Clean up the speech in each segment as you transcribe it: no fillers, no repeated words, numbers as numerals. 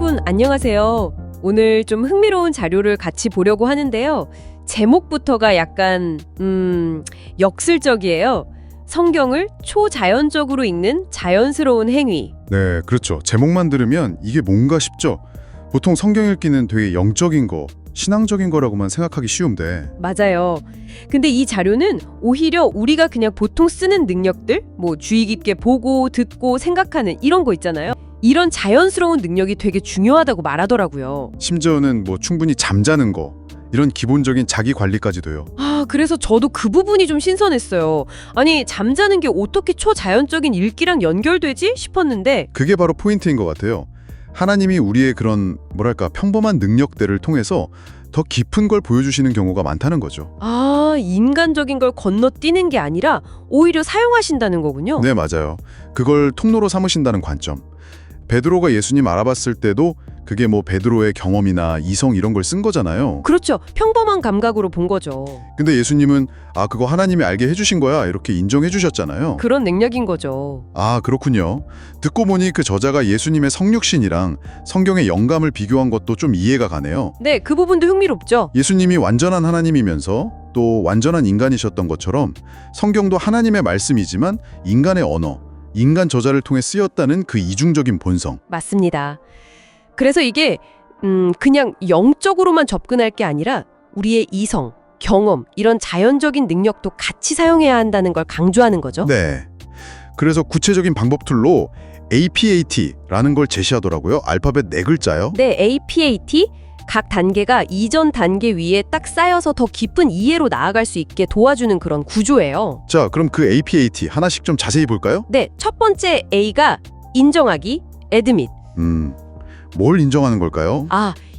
여러분 안녕하세요. 오늘 좀 흥미로운 자료를 같이 보려고 하는데요. 제목부터가 약간 역설적이에요. 성경을 초자연적으로 읽는 자연스러운 행위. 네, 그렇죠. 제목만 들으면 이게 뭔가 싶죠. 보통 성경 읽기는 되게 영적인 거, 신앙적인 거라고만 생각하기 쉬운데 맞아요. 근데 이 자료는 오히려 우리가 그냥 보통 쓰는 능력들, 뭐 주의 깊게 보고 듣고 생각하는 이런 거 있잖아요. 이런 자연스러운 능력이 되게 중요하다고 말하더라고요. 심지어는 뭐 충분히 잠자는 거, 이런 기본적인 자기 관리까지도요. 그래서 저도 그 부분이 좀 신선했어요. 아니, 잠자는 게 어떻게 초자연적인 읽기랑 연결되지 싶었는데 그게 바로 포인트인 것 같아요. 하나님이 우리의 그런 뭐랄까 평범한 능력들을 통해서 더 깊은 걸 보여주시는 경우가 많다는 거죠. 인간적인 걸 건너뛰는 게 아니라 오히려 사용하신다는 거군요. 네, 맞아요. 그걸 통로로 삼으신다는 관점. 베드로가 예수님 알아봤을 때도 그게 뭐 베드로의 경험이나 이성 이런 걸 쓴 거잖아요. 그렇죠. 평범한 감각으로 본 거죠. 근데 예수님은 그거 하나님이 알게 해주신 거야 이렇게 인정해 주셨잖아요. 그런 능력인 거죠. 그렇군요. 듣고 보니 그 저자가 예수님의 성육신이랑 성경의 영감을 비교한 것도 좀 이해가 가네요. 네, 그 부분도 흥미롭죠. 예수님이 완전한 하나님이면서 또 완전한 인간이셨던 것처럼 성경도 하나님의 말씀이지만 인간의 언어, 인간 저자를 통해 쓰였다는 그 이중적인 본성. 맞습니다. 그래서 이게 그냥 영적으로만 접근할 게 아니라 우리의 이성, 경험, 이런 자연적인 능력도 같이 사용해야 한다는 걸 강조하는 거죠. 네. 그래서 구체적인 방법 툴로 APAT라는 걸 제시하더라고요. 알파벳 4글자요. 네, APAT. 각 단계가 이전 단계 위에 딱 쌓여서 더 깊은 이해로 나아갈 수 있게 도와주는 그런 구조예요. 자, 그럼 그 APAT 하나씩 좀 자세히 볼까요? 네, 첫 번째 A가 인정하기, admit. 뭘 인정하는 걸까요?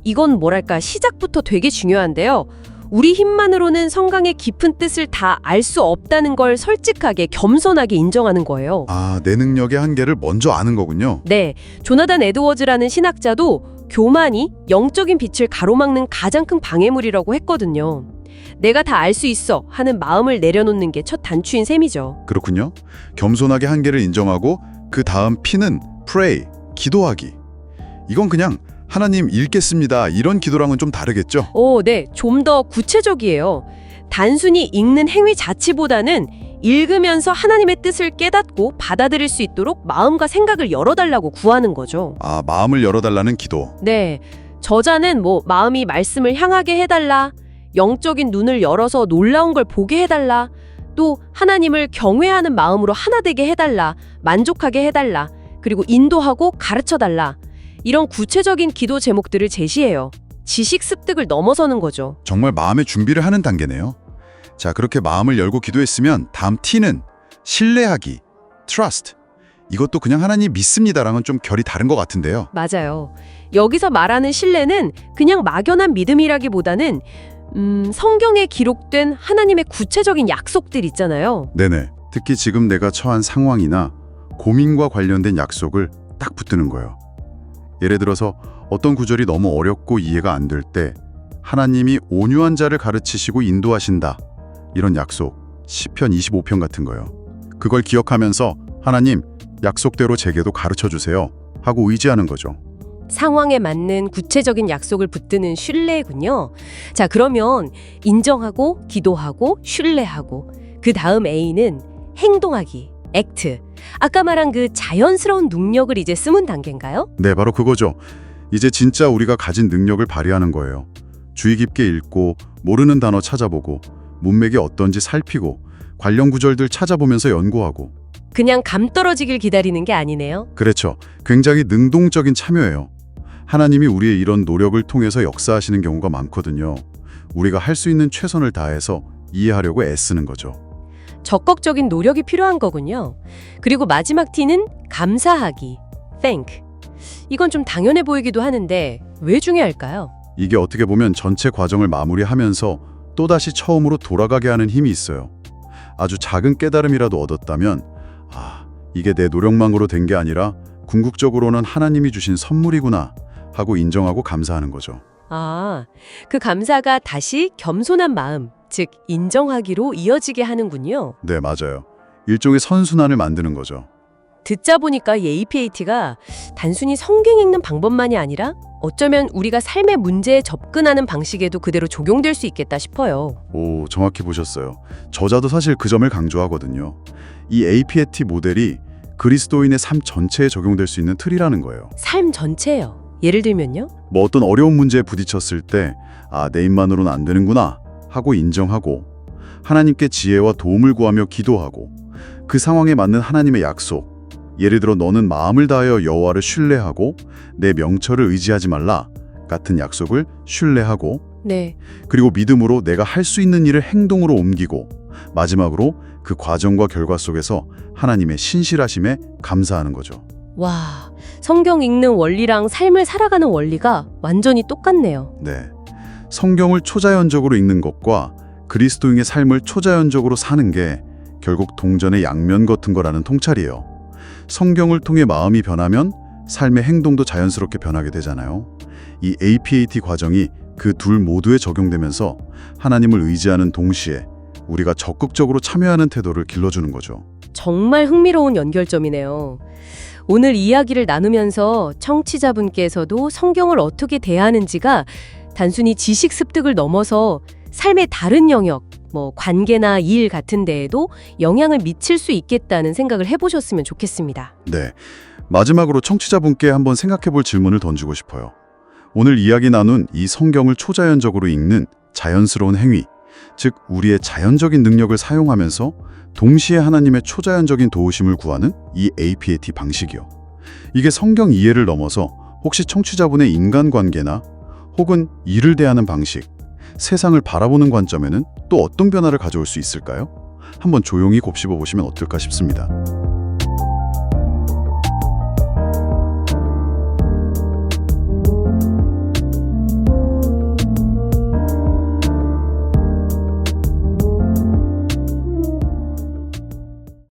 이건 뭐랄까 시작부터 되게 중요한데요. 우리 힘만으로는 성경의 깊은 뜻을 다 알 수 없다는 걸 솔직하게 겸손하게 인정하는 거예요. 내 능력의 한계를 먼저 아는 거군요. 네, 조나단 에드워즈라는 신학자도 교만이 영적인 빛을 가로막는 가장 큰 방해물이라고 했거든요. 내가 다 알 수 있어 하는 마음을 내려놓는 게 첫 단추인 셈이죠. 그렇군요. 겸손하게 한계를 인정하고 그 다음 P는 pray, 기도하기. 이건 그냥 하나님 읽겠습니다 이런 기도랑은 좀 다르겠죠? 네, 좀 더 구체적이에요. 단순히 읽는 행위 자체보다는 읽으면서 하나님의 뜻을 깨닫고 받아들일 수 있도록 마음과 생각을 열어달라고 구하는 거죠. 마음을 열어달라는 기도. 네, 저자는 마음이 말씀을 향하게 해달라, 영적인 눈을 열어서 놀라운 걸 보게 해달라, 또 하나님을 경외하는 마음으로 하나 되게 해달라, 만족하게 해달라, 그리고 인도하고 가르쳐달라. 이런 구체적인 기도 제목들을 제시해요. 지식 습득을 넘어서는 거죠. 정말 마음의 준비를 하는 단계네요. 자, 그렇게 마음을 열고 기도했으면 다음 T는 신뢰하기, trust. 이것도 그냥 하나님 믿습니다랑은 좀 결이 다른 것 같은데요. 맞아요. 여기서 말하는 신뢰는 그냥 막연한 믿음이라기보다는 성경에 기록된 하나님의 구체적인 약속들 있잖아요. 네네. 특히 지금 내가 처한 상황이나 고민과 관련된 약속을 딱 붙드는 거예요. 예를 들어서 어떤 구절이 너무 어렵고 이해가 안 될 때 하나님이 온유한 자를 가르치시고 인도하신다. 이런 약속, 시편 25편 같은 거요. 그걸 기억하면서 하나님, 약속대로 제게도 가르쳐주세요 하고 의지하는 거죠. 상황에 맞는 구체적인 약속을 붙드는 신뢰군요. 자, 그러면 인정하고 기도하고 신뢰하고 그 다음 A는 행동하기, act. 아까 말한 그 자연스러운 능력을 이제 쓰는 단계인가요? 네, 바로 그거죠. 이제 진짜 우리가 가진 능력을 발휘하는 거예요. 주의 깊게 읽고 모르는 단어 찾아보고 문맥이 어떤지 살피고 관련 구절들 찾아보면서 연구하고. 그냥 감 떨어지길 기다리는 게 아니네요. 그렇죠. 굉장히 능동적인 참여예요. 하나님이 우리의 이런 노력을 통해서 역사하시는 경우가 많거든요. 우리가 할 수 있는 최선을 다해서 이해하려고 애쓰는 거죠. 적극적인 노력이 필요한 거군요. 그리고 마지막 T는 감사하기, thank. 이건 좀 당연해 보이기도 하는데 왜 중요할까요? 이게 어떻게 보면 전체 과정을 마무리하면서 또다시 처음으로 돌아가게 하는 힘이 있어요. 아주 작은 깨달음이라도 얻었다면 이게 내 노력만으로 된 게 아니라 궁극적으로는 하나님이 주신 선물이구나 하고 인정하고 감사하는 거죠. 그 감사가 다시 겸손한 마음, 즉 인정하기로 이어지게 하는군요. 네, 맞아요. 일종의 선순환을 만드는 거죠. 듣자 보니까 이 APAT가 단순히 성경 읽는 방법만이 아니라 어쩌면 우리가 삶의 문제에 접근하는 방식에도 그대로 적용될 수 있겠다 싶어요. 오, 정확히 보셨어요. 저자도 사실 그 점을 강조하거든요. 이 APAT 모델이 그리스도인의 삶 전체에 적용될 수 있는 틀이라는 거예요. 삶 전체예요. 예를 들면요? 뭐 어떤 어려운 문제에 부딪혔을 때 내 힘만으로는 안 되는구나 하고 인정하고 하나님께 지혜와 도움을 구하며 기도하고 그 상황에 맞는 하나님의 약속, 예를 들어 너는 마음을 다하여 여호와를 신뢰하고 내 명철을 의지하지 말라 같은 약속을 신뢰하고 네. 그리고 믿음으로 내가 할 수 있는 일을 행동으로 옮기고 마지막으로 그 과정과 결과 속에서 하나님의 신실하심에 감사하는 거죠. 와, 성경 읽는 원리랑 삶을 살아가는 원리가 완전히 똑같네요. 네. 성경을 초자연적으로 읽는 것과 그리스도인의 삶을 초자연적으로 사는 게 결국 동전의 양면 같은 거라는 통찰이에요. 성경을 통해 마음이 변하면 삶의 행동도 자연스럽게 변하게 되잖아요. 이 APAT 과정이 그 둘 모두에 적용되면서 하나님을 의지하는 동시에 우리가 적극적으로 참여하는 태도를 길러주는 거죠. 정말 흥미로운 연결점이네요. 오늘 이야기를 나누면서 청취자분께서도 성경을 어떻게 대하는지가 단순히 지식 습득을 넘어서 삶의 다른 영역, 관계나 일 같은 데에도 영향을 미칠 수 있겠다는 생각을 해보셨으면 좋겠습니다. 네. 마지막으로 청취자분께 한번 생각해볼 질문을 던지고 싶어요. 오늘 이야기 나눈 이 성경을 초자연적으로 읽는 자연스러운 행위, 즉 우리의 자연적인 능력을 사용하면서 동시에 하나님의 초자연적인 도우심을 구하는 이 APAT 방식이요. 이게 성경 이해를 넘어서 혹시 청취자분의 인간관계나 혹은 일을 대하는 방식, 세상을 바라보는 관점에는 또 어떤 변화를 가져올 수 있을까요? 한번 조용히 곱씹어 보시면 어떨까 싶습니다.